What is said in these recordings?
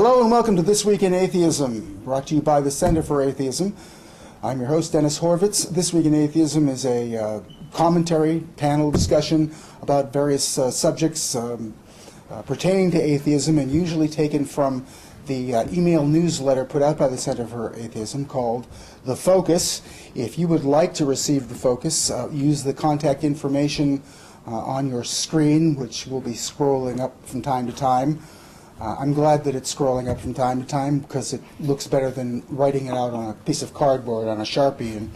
Hello and welcome to This Week in Atheism, brought to you by the Center for Atheism. I'm your host, Dennis Horvitz. This Week in Atheism is a commentary, panel discussion about various subjects pertaining to atheism, and usually taken from the email newsletter put out by the Center for Atheism called The Focus. If you would like to receive The Focus, use the contact information on your screen, which will be scrolling up from time to time. I'm glad that it's scrolling up from time to time because it looks better than writing it out on a piece of cardboard on a Sharpie and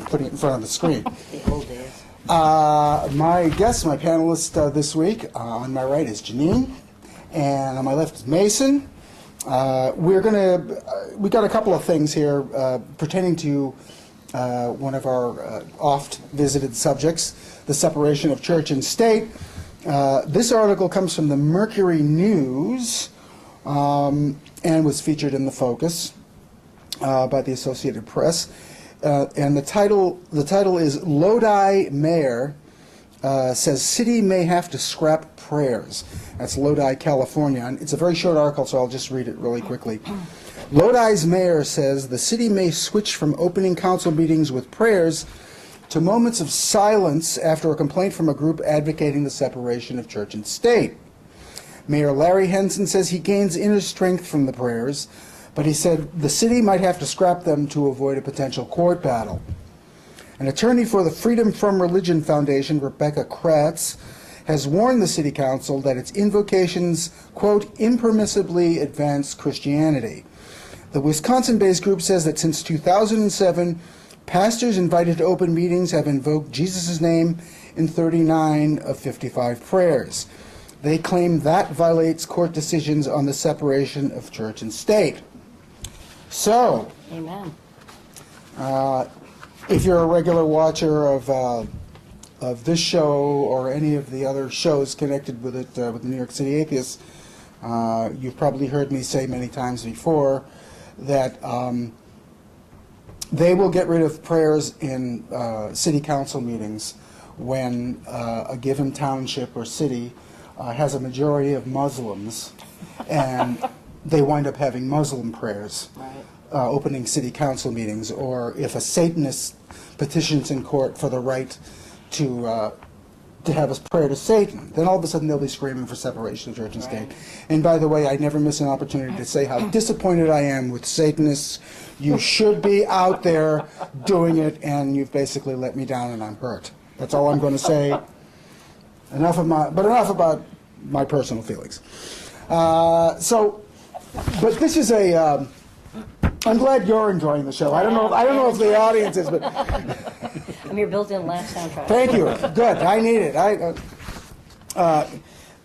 putting it in front of the screen. The old days. My guest, my panelist this week, on my right is Janine, and on my left is Mason. We got a couple of things here pertaining to one of our oft visited subjects, the separation of church and state. This article comes from the Mercury News and was featured in The Focus by the Associated Press. And the title is Lodi Mayor Says City May Have to Scrap Prayers. That's Lodi, California. And it's a very short article, so I'll just read it really quickly. Lodi's mayor says the city may switch from opening council meetings with prayers to moments of silence after a complaint from a group advocating the separation of church and state. Mayor Larry Henson says he gains inner strength from the prayers, but he said the city might have to scrap them to avoid a potential court battle. An attorney for the Freedom from Religion Foundation, Rebecca Kratz, has warned the city council that its invocations, quote, impermissibly advance Christianity. The Wisconsin-based group says that since 2007, pastors invited to open meetings have invoked Jesus' name in 39 of 55 prayers. They claim that violates court decisions on the separation of church and state. So, Amen. If you're a regular watcher of this show or any of the other shows connected with it, with the New York City Atheists, you've probably heard me say many times before that they will get rid of prayers in city council meetings when a given township or city has a majority of Muslims, and they wind up having Muslim prayers opening city council meetings, or if a Satanist petitions in court for the right to have us pray to Satan, then all of a sudden they'll be screaming for separation of church and state. And by the way, I never miss an opportunity to say how disappointed I am with Satanists. You should be out there doing it, and you've basically let me down, and I'm hurt. That's all I'm going to say. Enough about my personal feelings. But this is a. I'm glad you're enjoying the show. I don't know if the audience is, but. I'm your built-in laugh soundtrack. Thank you. Good. I need it.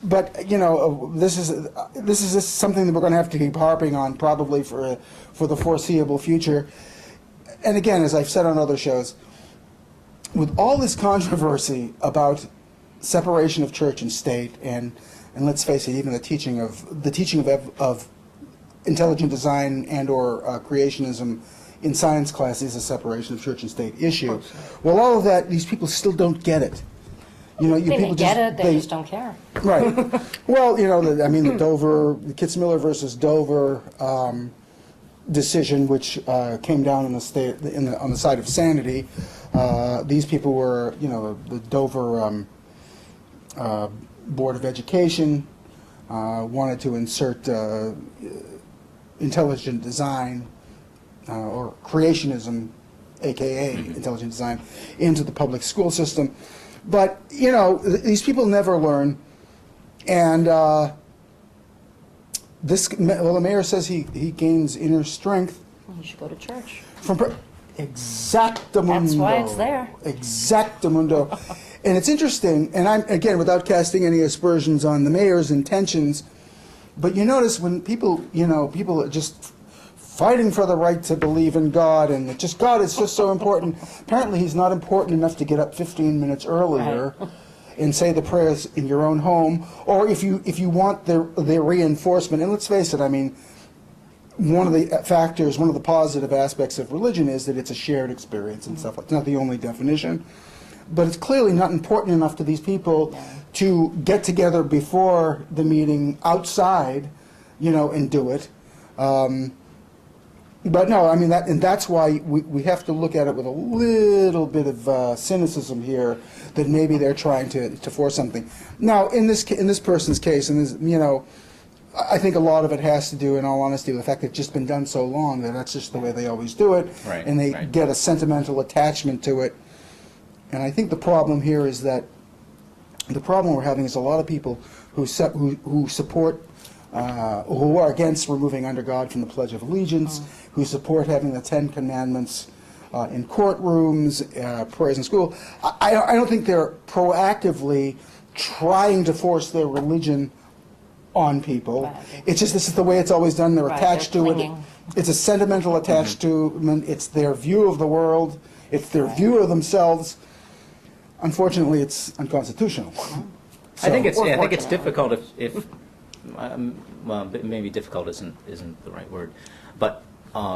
But you know, this is just something that we're going to have to keep harping on probably for the foreseeable future. And again, as I've said on other shows, with all this controversy about separation of church and state, and let's face it, even the teaching of intelligent design and or creationism in science class is a separation of church and state issue. Well, all of that, these people still don't get it. You know, They get it, they just don't care. Right. Well, you know, the Kitzmiller versus Dover decision, which came down on the side of sanity. These people were, you know, the Dover Board of Education wanted to insert intelligent design or creationism, aka intelligent design, into the public school system. But, you know, these people never learn. And the mayor says he gains inner strength. You should go to church. Exactamundo. That's why it's there. Exactamundo. And it's interesting, and I'm, again, without casting any aspersions on the mayor's intentions, but you notice when people are just fighting for the right to believe in God, and God is just so important. Apparently he's not important enough to get up 15 minutes earlier and say the prayers in your own home, or if you want the reinforcement. And let's face it, I mean, one of the positive aspects of religion is that it's a shared experience and stuff. It's not the only definition, but it's clearly not important enough to these people to get together before the meeting outside and do it. But no, I mean, that's why we have to look at it with a little bit of cynicism here, that maybe they're trying to force something. Now, in this person's case, I think a lot of it has to do, in all honesty, with the fact that it's just been done so long that that's just the way they always do it, Right, and they right. get a sentimental attachment to it. And I think the problem here is that the problem we're having is a lot of people who support, who are against removing under God from the Pledge of Allegiance, who support having the Ten Commandments in courtrooms, prayers in school. I don't think they're proactively trying to force their religion on people. Right. It's just this is the way it's always done. They're Right, attached they're to it. clinging. It's a sentimental attached to. It's their view of the world. It's their view of themselves. Unfortunately, it's unconstitutional. I think it's Or difficult if well, maybe difficult isn't the right word, but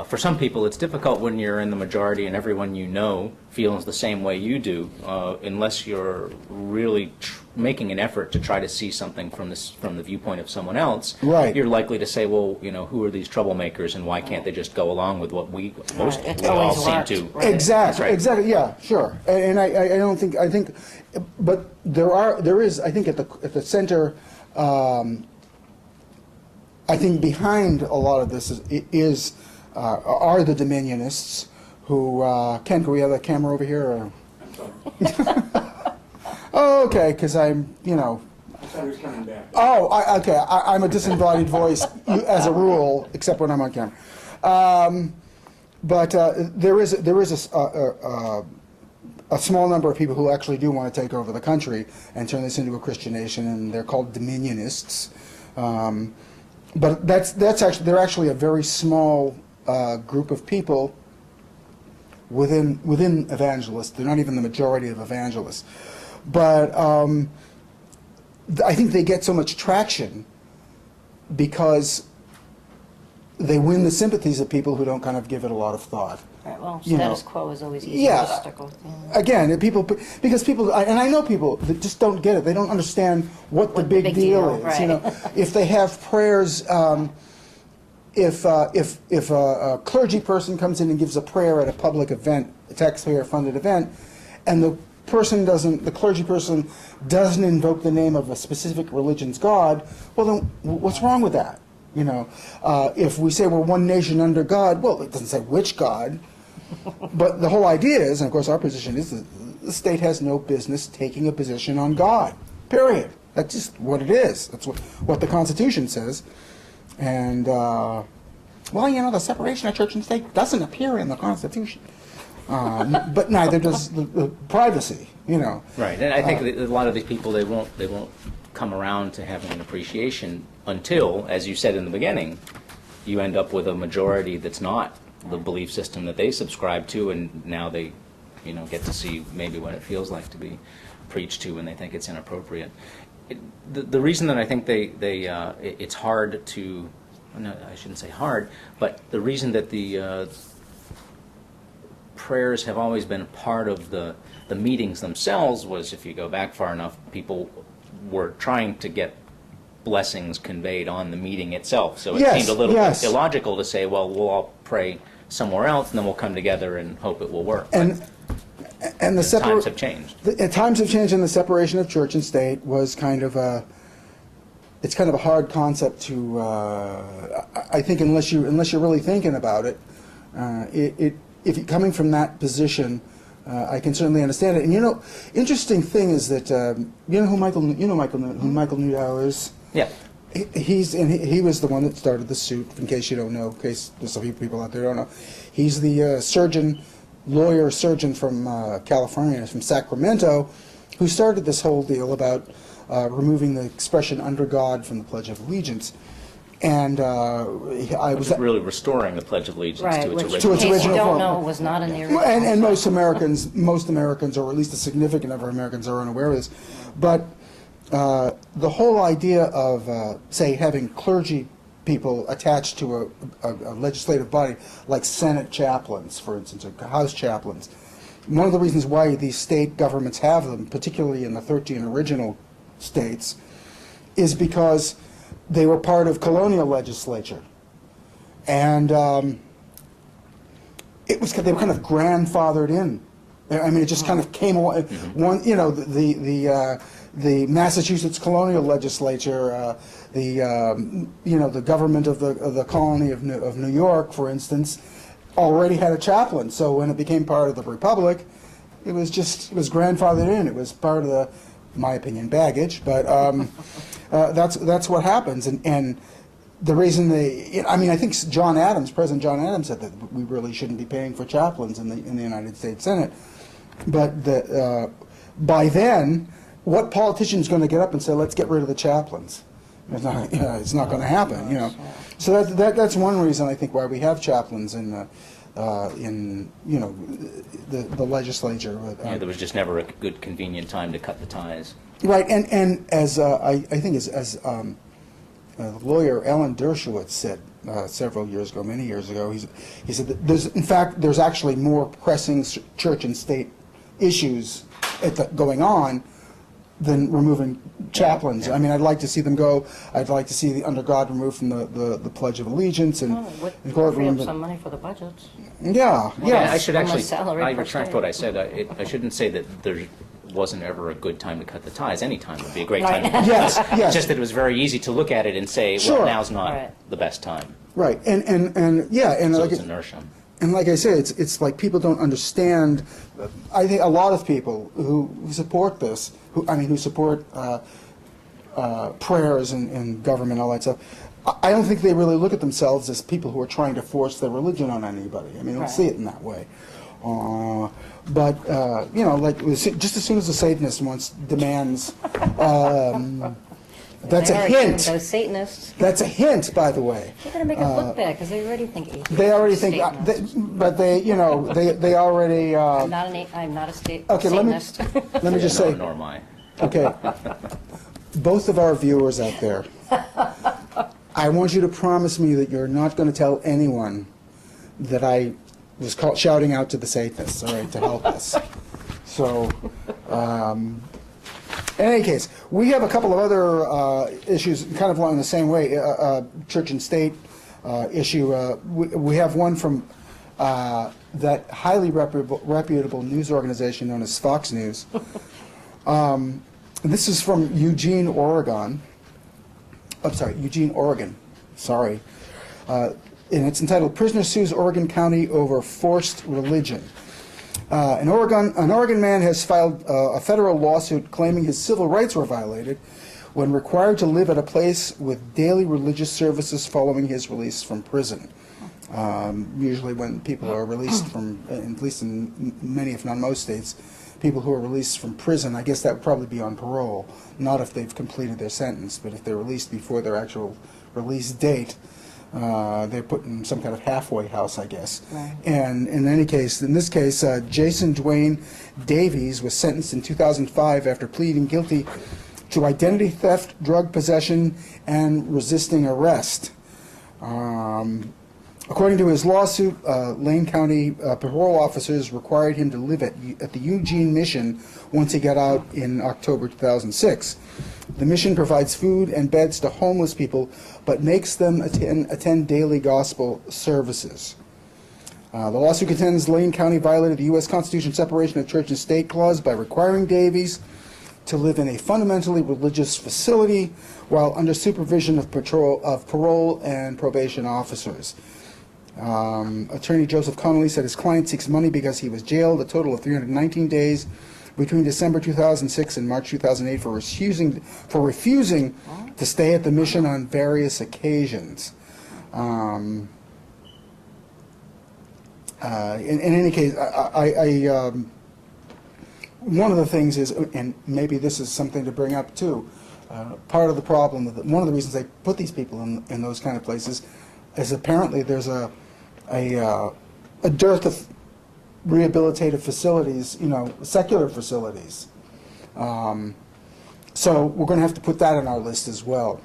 for some people it's difficult when you're in the majority and everyone feels the same way you do, unless you're really making an effort to try to see something from the viewpoint of someone else. Right. You're likely to say, well, who are these troublemakers and why can't they just go along with what we all always seem worked. to? Right. Exactly. Right. Exactly. Yeah. Sure. And I don't think but there is I think at the center. I think behind a lot of this are the Dominionists who Ken, can we have that camera over here? Or? Oh, okay, because I'm. I thought he was coming back. Oh, okay. I'm a disembodied voice as a rule, except when I'm on camera. But there is a small number of people who actually do want to take over the country and turn this into a Christian nation, and they're called Dominionists. But they're actually a very small group of people within evangelists. They're not even the majority of evangelists. But I think they get so much traction because they win the sympathies of people who don't kind of give it a lot of thought. Right, well, You status know, quo is always easy yeah. to stick with. Yeah. Again, because people, and I know people that just don't get it. They don't understand what the big deal is. right. If they have prayers, if a clergy person comes in and gives a prayer at a public event, a taxpayer-funded event, and the clergy person doesn't invoke the name of a specific religion's God, well, then what's wrong with that? If we say we're one nation under God, well, it doesn't say which God. But the whole idea is, and of course our position is, that the state has no business taking a position on God, period. That's just what it is. That's what the Constitution says. And, the separation of church and state doesn't appear in the Constitution. But neither does the privacy, Right, and I think that a lot of these people, they won't come around to having an appreciation until, as you said in the beginning, you end up with a majority that's not the belief system that they subscribe to, and now they, get to see maybe what it feels like to be preached to, and they think it's inappropriate. The reason that I think it's hard to, no, I shouldn't say hard, but the reason that the prayers have always been part of the meetings themselves was, if you go back far enough, people were trying to get blessings conveyed on the meeting itself. So it Yes, seemed a little yes. bit illogical to say, well, we'll all pray somewhere else, and then we'll come together and hope it will work. And the Times have changed. Times have changed, and the separation of church and state was kind of a hard concept to. I think unless you're really thinking about it, if you're coming from that position, I can certainly understand it. And interesting thing is that who Michael Newdow is. Yeah. He was the one that started the suit. In case you don't know, in case there's a few people out there who don't know, he's the lawyer surgeon from California, from Sacramento, who started this whole deal about removing the expression "under God" from the Pledge of Allegiance. And I was really restoring the Pledge of Allegiance Right, to its which, original its in case you original don't form. know, was not in the original. and most Americans, or at least a significant number of Americans, are unaware of this. But the whole idea of, say, having clergy people attached to a legislative body, like Senate chaplains, for instance, or House chaplains, one of the reasons why these state governments have them, particularly in the 13 original states, is because they were part of colonial legislature. And they were kind of grandfathered in. I mean, it just kind of came away. One, you know, the Massachusetts colonial legislature, you know, the government of the colony of New York, for instance, already had a chaplain. So when it became part of the Republic, it was grandfathered in. It was part of the, in my opinion, baggage. But that's what happens. And the reason I mean, I think President John Adams said that we really shouldn't be paying for chaplains in the United States Senate. But by then, what politician's going to get up and say, let's get rid of the chaplains? It's not going to happen, you know. So that's one reason I think why we have chaplains in you know, the legislature. Yeah, there was just never a good, convenient time to cut the ties. Right, and as I think as lawyer Alan Dershowitz said many years ago, he said that there's actually more pressing church and state issues going on than removing chaplains. Yeah. I mean, I'd like to see them go. I'd like to see the under God removed from the Pledge of Allegiance and Free up some money for the budgets. Yeah. I should Unless actually, salary I per retract se. what I said. I shouldn't say that there wasn't ever a good time to cut the ties. Any time would be a great Right. time. Yes. It's just that it was very easy to look at it and say, Sure. well, now's not Right. the best time. Right, and yeah, and So like it's inertia. And like I say, it's like people don't understand. I think a lot of people who support this, who support prayers and government, all that stuff, I don't think they really look at themselves as people who are trying to force their religion on anybody. I mean, they don't Right. see it in that way. But you know, like just as soon as the Satanist demands. That's a They already can, hint. Those Satanists. That's a hint, by the way. They're going to make us look bad because they already think atheists. They already are think, Satanists. but they already. I'm not a Okay, Satanist. let me just say, Nor am I. okay, both of our viewers out there, I want you to promise me that you're not going to tell anyone that I was shouting out to the Satanists, all right, to help us. So, in any case, we have a couple of other issues kind of along the same way, church and state issue. We have one from that highly reputable news organization known as Fox News. This is from Eugene, Oregon. I'm sorry, Eugene, Oregon. Sorry. And it's entitled, Prisoner Sues Oregon County Over Forced Religion. An Oregon man has filed a federal lawsuit claiming his civil rights were violated when required to live at a place with daily religious services following his release from prison. Usually when people are released from, at least in many if not most states, people who are released from prison, I guess that would probably be on parole, not if they've completed their sentence, but if they're released before their actual release date, they're put in some kind of halfway house, I guess. Right. And in this case, Jason Dwayne Davies was sentenced in 2005 after pleading guilty to identity theft, drug possession, and resisting arrest. According to his lawsuit, Lane County parole officers required him to live at the Eugene Mission once he got out in October 2006. The mission provides food and beds to homeless people, but makes them attend daily gospel services. The lawsuit contends Lane County violated the U.S. Constitution separation of church and state clause by requiring Davies to live in a fundamentally religious facility while under supervision of parole and probation officers. Attorney Joseph Connolly said his client seeks money because he was jailed a total of 319 days between December 2006 and March 2008 for refusing to stay at the mission on various occasions. In any case, one of the things is, and maybe this is something to bring up too, part of the problem, one of the reasons they put these people in those kind of places is apparently there's a dearth of rehabilitative facilities, secular facilities. So we're going to have to put that on our list as well,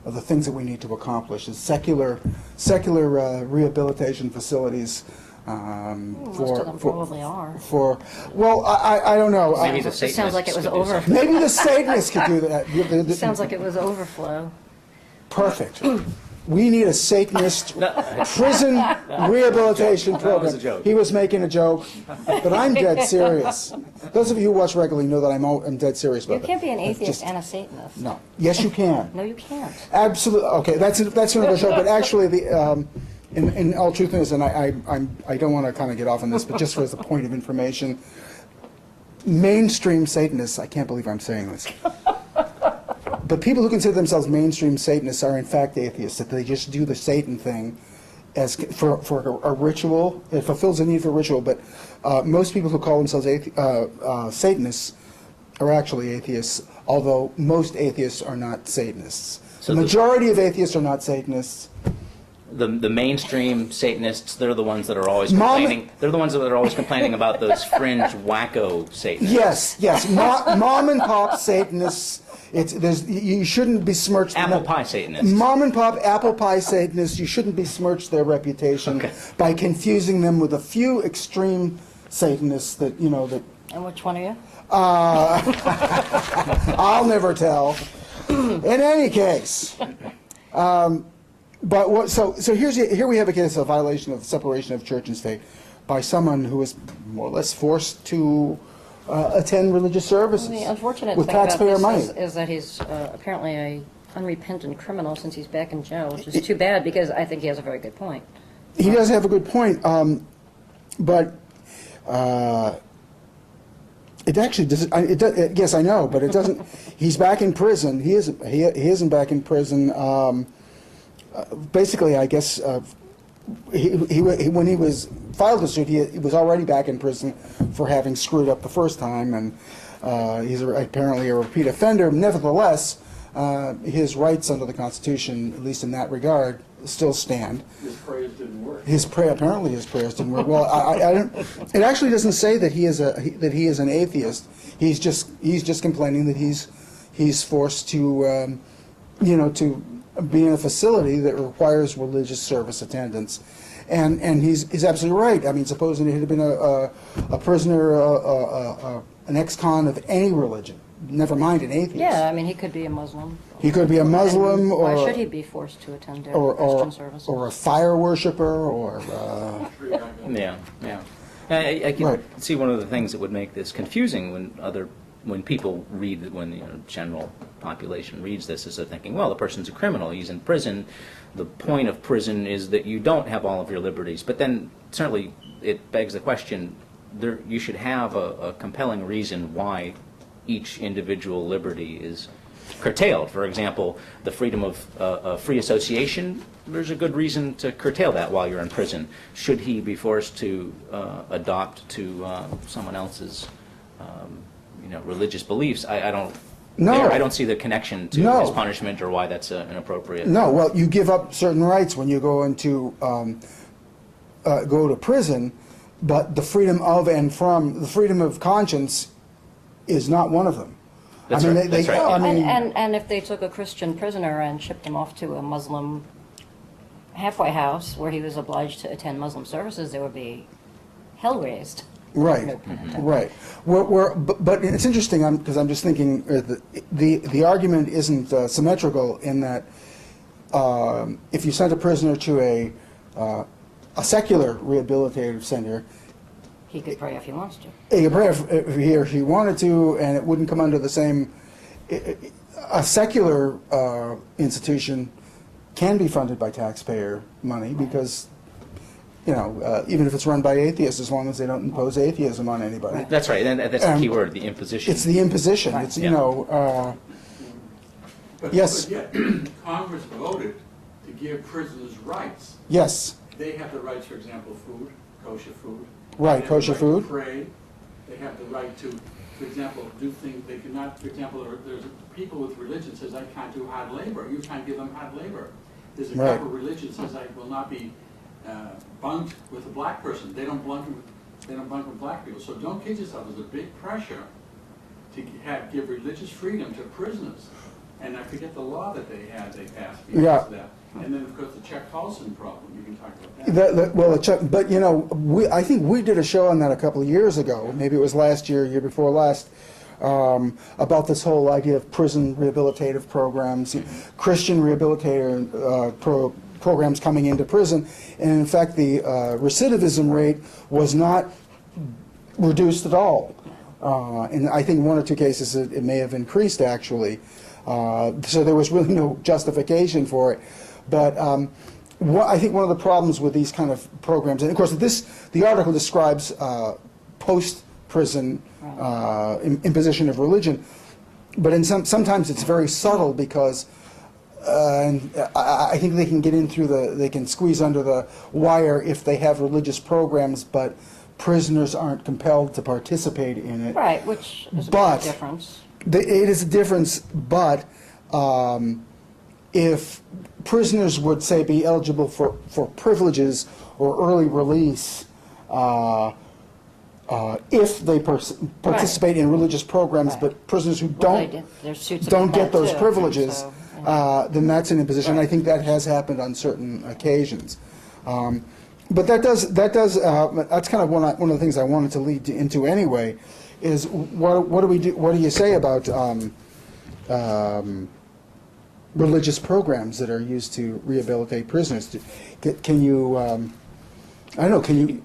of the things that we need to accomplish, is secular rehabilitation facilities. Most of them probably are. I don't know. Maybe the It sounds like it was Satanists could do over. something. Maybe the Satanists could do that. It sounds like it was overflow. perfect. We need a Satanist prison rehabilitation That program. was a joke. He was making a joke, but I'm dead serious. Those of you who watch regularly know that I'm dead serious about You that. can't be an atheist Just- and a Satanist. No. Yes, you can. No, you can't. Absolutely. Okay, that's another show. But actually, in all truthfulness, and I don't want to kind of get off on this, but just as a point of information, mainstream Satanists. I can't believe I'm saying this. But people who consider themselves mainstream Satanists are in fact atheists. That they just do the Satan thing as for a ritual. It fulfills a need for ritual. But most people who call themselves Satanists are actually atheists. Although most atheists are not Satanists. So The majority of atheists are not Satanists. The mainstream Satanists, they're the ones that are always Mom- complaining. They're the ones that are always complaining about those fringe wacko Satanists. Yes. Mom and pop Satanists. You shouldn't besmirch them. Apple pie Satanists. Mom and pop apple pie Satanists. You shouldn't besmirch their reputation by confusing them with a few extreme Satanists that that. And which one are you? I'll never tell. In any case, but what? So here we have a case of violation of the separation of church and state by someone who is more or less forced to attend religious services The unfortunate with thing about taxpayer this money. is that he's apparently a unrepentant criminal since he's back in jail, which is too bad because I think he has a very good point. He does have a good point, but it actually doesn't. Yes, I know, but it doesn't. He's back in prison. He isn't back in prison. Basically, I guess when he was filed the suit, he was already back in prison for having screwed up the first time, and he's apparently a repeat offender. Nevertheless, his rights under the Constitution, at least in that regard, still stand. His prayers didn't work. Apparently his prayers didn't work. Well, I don't. It actually doesn't say that he is an atheist. He's just complaining that he's forced to to be in a facility that requires religious service attendance, and he's absolutely right. I mean, supposing it had been a prisoner, an ex-con of any religion, never mind an atheist. Yeah, I mean, he could be a Muslim. He could be a Muslim, Why or should he be forced to attend or Christian services? a fire worshiper, or Yeah. I can Right. see one of the things that would make this confusing when people read, when the general population reads this, is they're thinking, well, the person's a criminal, he's in prison. The point of prison is that you don't have all of your liberties. But then certainly it begs the question, you should have a compelling reason why each individual liberty is curtailed. For example, the freedom of free association, there's a good reason to curtail that while you're in prison. Should he be forced to adopt to someone else's religious beliefs? I don't. No. I don't see the connection to No. his punishment or why that's inappropriate. No, well, you give up certain rights when you go into go to prison, but the freedom of and from the freedom of conscience is not one of them. That's I mean, right. That's right. I mean, And if they took a Christian prisoner and shipped him off to a Muslim halfway house where he was obliged to attend Muslim services, there would be hell raised. right, No pun intended. right. But it's interesting because I'm just thinking the argument isn't symmetrical in that if you sent a prisoner to a secular rehabilitative center, He could pray if he wants to. he could pray if he or she wanted to, and it wouldn't come under the same. A secular institution can be funded by taxpayer money because, even if it's run by atheists, as long as they don't impose atheism on anybody. That's right. And that's the key word, the imposition. It's the imposition. Right. It's, Yeah. Yes. But yet, Congress voted to give prisoners rights. Yes, They have the rights, for example, food, kosher food. Right, They have kosher the right food. to pray. They have the right to, for example, do things they cannot. For example, there's people with religion says I can't do hard labor. You can't give them hard labor. There's a Right. couple of religion says I will not be bunked with a black person. They don't bunk with black people. So don't kid yourself. There's a big pressure to give religious freedom to prisoners. And I forget the law that they passed because Yeah. of that. And then, of course, the Chuck Colson problem. You can talk about that. but I think we did a show on that a couple of years ago. Maybe it was last year, year before last, about this whole idea of prison rehabilitative programs, Christian rehabilitative programs coming into prison, and in fact the recidivism rate was not reduced at all. And I think one or two cases it may have increased actually. So there was really no justification for it. But I think one of the problems with these kind of programs, and of course the article describes post-prison imposition of religion, but sometimes it's very subtle because and I think they can get in through they can squeeze under the wire if they have religious programs, but prisoners aren't compelled to participate in it. Right, which is a But- big difference. It is a difference, but if prisoners would, say, be eligible for privileges or early release, if they participate in religious programs, Right. but prisoners who Well, there's suits don't about get that, those too, privileges, so, yeah. then that's an imposition. I think that has happened on certain occasions. But that's kind of one of the things I wanted to lead into anyway, is what do we do? What do you say about religious programs that are used to rehabilitate prisoners? Can you, I don't know, can you,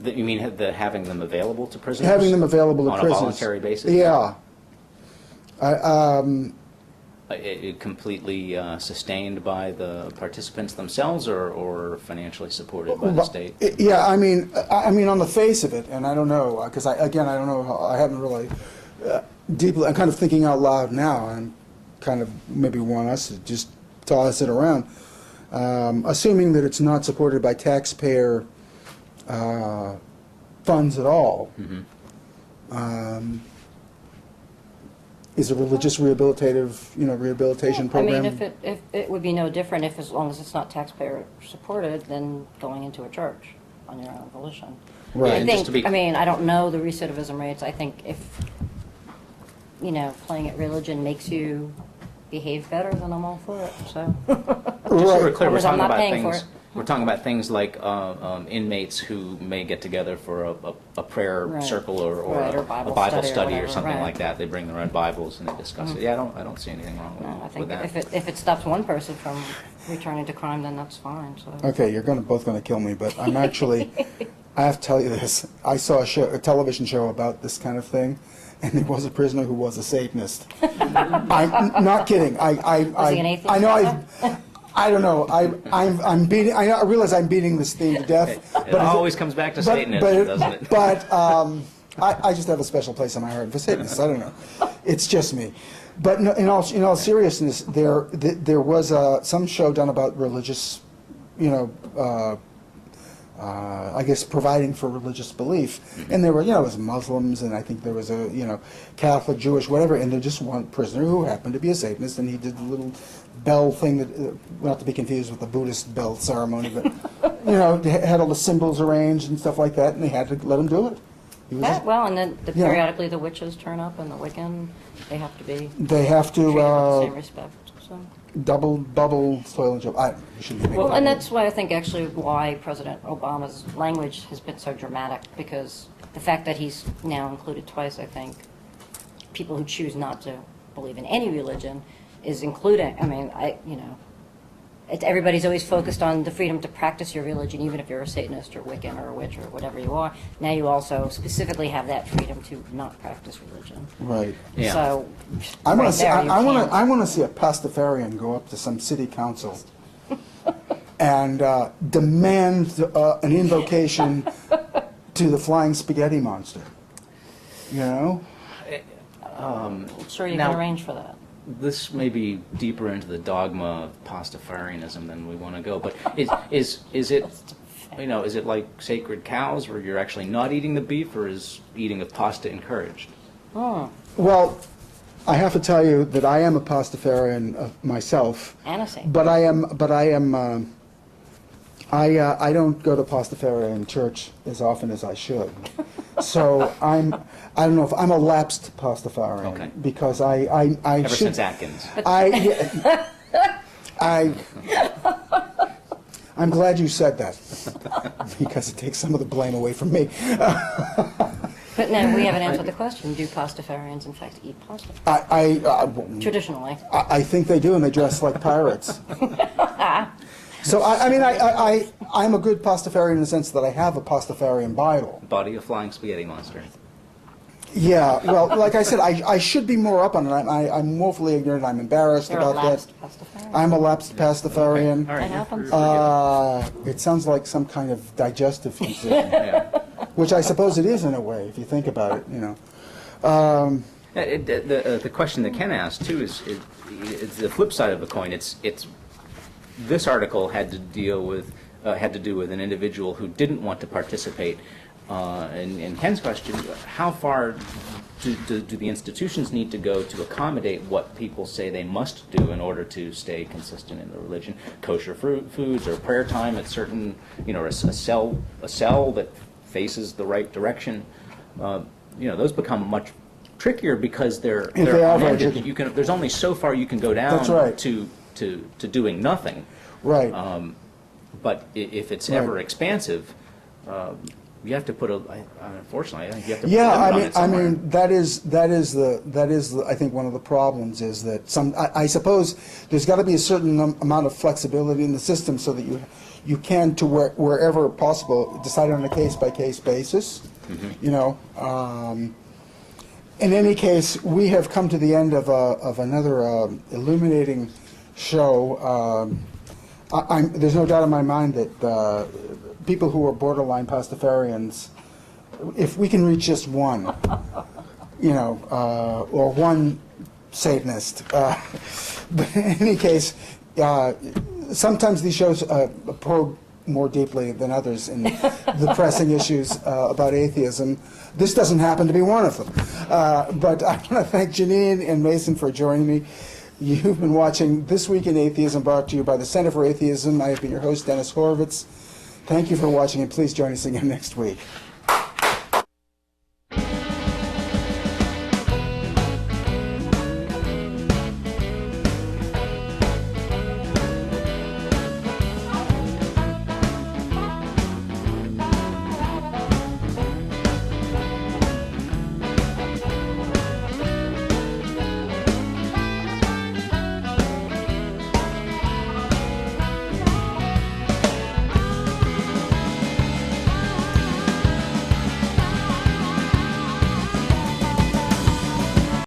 You mean having them available to prisoners? having them available to on prisoners? a voluntary basis? Yeah. It completely sustained by the participants themselves, or financially supported by the state? Yeah, I mean, on the face of it, and I don't know, because I don't know, I haven't really deeply, I'm kind of thinking out loud now, and kind of maybe want us to just toss it around. Assuming that it's not supported by taxpayer funds at all, is a religious rehabilitation program? I mean, if it would be no different if, as long as it's not taxpayer supported, than going into a church on your own volition. Right. I And just to think, be- I mean, I don't know the recidivism rates. I think if, playing at religion makes you behave better, then I'm all for it, so. Just so we're clear, As long as I'm not paying for it. we're talking about things like inmates who may get together for a prayer Right. circle or Right, or a Bible Bible study or study or whatever, something right. like that. They bring their own Bibles and they discuss it. Yeah, I don't see anything wrong No, I with think that. if it stops one person from returning to crime, then that's fine, so. Okay, you're both going to kill me, but I'm actually, I have to tell you this. I saw a television show about this kind of thing, and there was a prisoner who was a Satanist. I'm not kidding. Was he an atheist I know also? I don't know. I'm beating. I realize I'm beating this theme to death. It always comes back to Satanism, doesn't it? But I just have a special place in my heart for Satanists. I don't know. It's just me. But no, in all seriousness, there was some show done about religious, I guess providing for religious belief, and there were, it was Muslims, and I think there was a, Catholic, Jewish, whatever, and there just one prisoner who happened to be a Satanist, and he did the little bell thing that, not to be confused with the Buddhist bell ceremony, but, they had all the symbols arranged and stuff like that, and they had to let him do it. He was Yeah, well, and then Yeah. periodically the witches turn up and the Wiccan, they have to be they have treated with the to same respect, so. double bubble soil and job. We shouldn't be making Well, and that. that's why I think actually why President Obama's language has been so dramatic, because the fact that he's now included twice, I think, people who choose not to believe in any religion is including, everybody's always focused on the freedom to practice your religion, even if you're a Satanist or Wiccan or a witch or whatever you are. Now you also specifically have that freedom to not practice religion. Right. Yeah. So, I want right to see. there, you I can't- want to see a Pastafarian go up to some city council and demand an invocation to the flying spaghetti monster. I'm sure you Now- can arrange for that. This may be deeper into the dogma of Pastafarianism than we want to go, but is it is it like sacred cows where you're actually not eating the beef, or is eating of pasta encouraged? Oh, Well, I have to tell you that I am a Pastafarian myself, Annecy. but I don't go to Pastafarian church as often as I should. So I don't know if I'm a lapsed Pastafarian, Okay. because I Ever should, since Atkins. I'm glad you said that, because it takes some of the blame away from me. But now we haven't answered the question, do pastafarians in fact eat pasta? Traditionally. I think they do, and they dress like pirates. So, I'm a good pastafarian in the sense that I have a pastafarian Bible. Body of flying spaghetti monster. Yeah, well, like I said, I should be more up on it. I'm woefully ignorant. I'm embarrassed You're a about that. lapsed pastafarian. I'm a lapsed pastafarian. All right. That happens. It sounds like some kind of digestive condition, Yeah. which I suppose it is in a way, if you think about it, The question that Ken asked too is it's the flip side of the coin. It's this article had to do with an individual who didn't want to participate. In Ken's question, how far do the institutions need to go to accommodate what people say they must do in order to stay consistent in the religion? Kosher foods or prayer time at certain, a cell that faces the right direction. Those become much trickier because they're mandated. There's only so far you can go down. That's right. to doing nothing. Right. But if it's ever expansive, you have to put unfortunately, I think you have to put a limit on it somewhere. that is I think one of the problems is that I suppose there's got to be a certain amount of flexibility in the system so that you can, to wherever possible, decide on a case-by-case basis. Mm-hmm. In any case, we have come to the end of another illuminating show. There's no doubt in my mind that people who are borderline pastafarians, if we can reach just one, or one Satanist. But in any case, sometimes these shows probe more deeply than others in the pressing issues about atheism. This doesn't happen to be one of them. But I want to thank Janine and Mason for joining me. You've been watching This Week in Atheism, brought to you by the Center for Atheism. I have been your host, Dennis Horowitz. Thank you for watching, and please join us again next week.